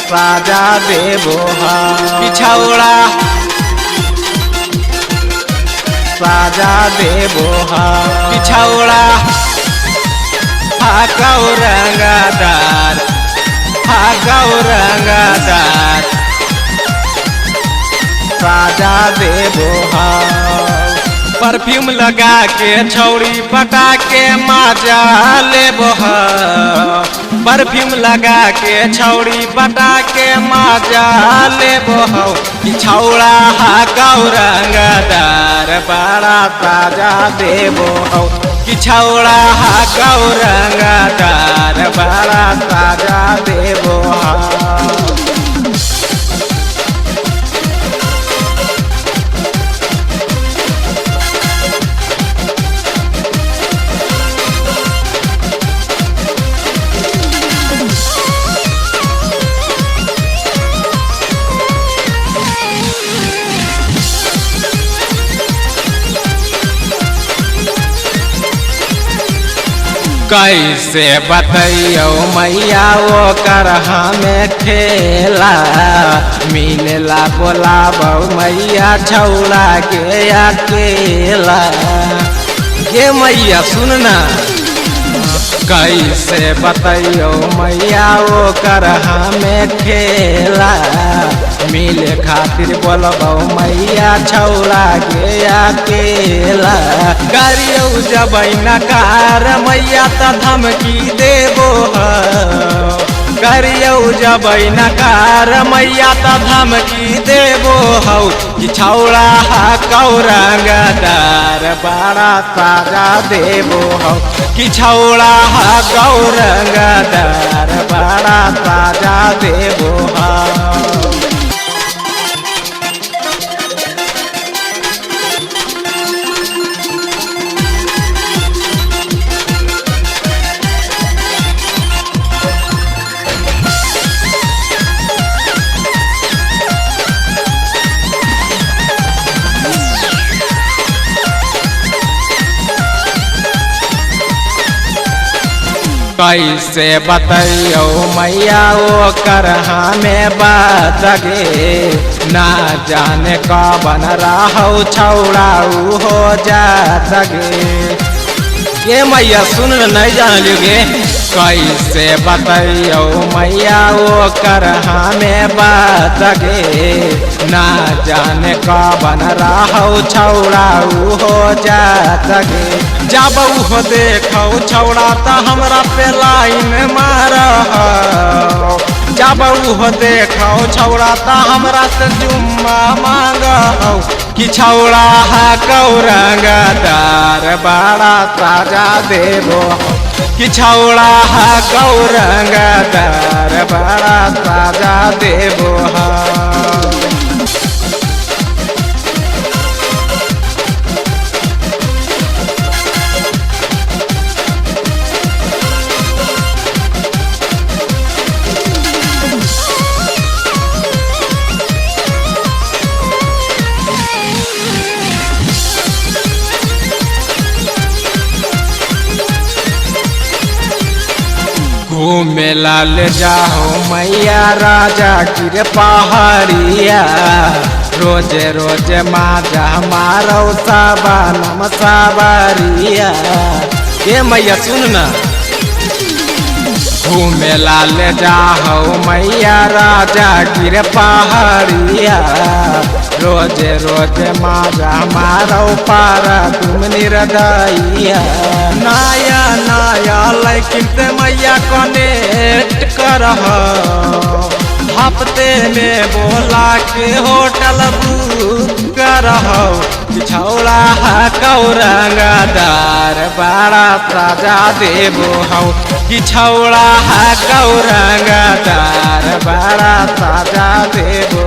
साजा देबो पिछौड़ा साजा देबो पिछौड़ा हाकौ रंगदार साजा देबो परफ्यूम लगा के छौड़ी पटा के मजा लेबो परफ्यूम लगा के छौड़ी पटा के मजा लेबो पिछौड़ा हाकौ रंगदार बड़ा साजा देबो पिछौड़ा हाकौ रंगदार बड़ा साजा देबो कैसे बतैयो मैया वो कर हमें खेला मिलेला बोलाबो मैया छौड़ा के अकेला ये मैया सुनना कैसे बतैयो मैया वो कर हमें खेला मिले खातिर बोलबो मैया छौड़ा के अकेला गाड़ियों जब नकार मैया त धमकी देबो गाड़ियों जब नकार मैया त धमकी देबो पिछौड़ा हाकौ रंगदार बड़ा साजा देबो पिछौड़ा हाकौ रंगदार बड़ा साजा देबो कैसे बतैयो मैया वो कर हमें बात गे ना जाने कबन रहौ छौड़ा हो जात गे ये मैया सुन नहीं जान लियोगे कैसे बतैयो मैया वो कर हमें बात गे ना जाने कबन रहौ छौड़ा हो जात गे जब हो देखो छौड़ा त हमरा पे लाइन मारौ जब हो देखो छौड़ा त हमरा से जुम्मा मांगौ कि छौड़ा हाकौ रंगदार बड़ा साजा देबो कि छौड़ा हाकौ रंगदार बड़ा साजा देबो घूमेला ले जाओ मैया राजा की पहाड़िया रोजे रोजे माजा मारो साबानम साबारिया ये मैया सुनना घूमेला ले जाओ मैया राजा की पहाड़िया रोजे रोजे माजा मारो पारा तुम निर्दयिया नया नया लेकिन ते मैया कनेक्ट करहो हफ्ते में बोला के होटल बुक करहो पिछौड़ा हाकौ रंगदार बड़ा साजा देबो पिछौड़ा हाकौ रंगदार बड़ा साजा देबो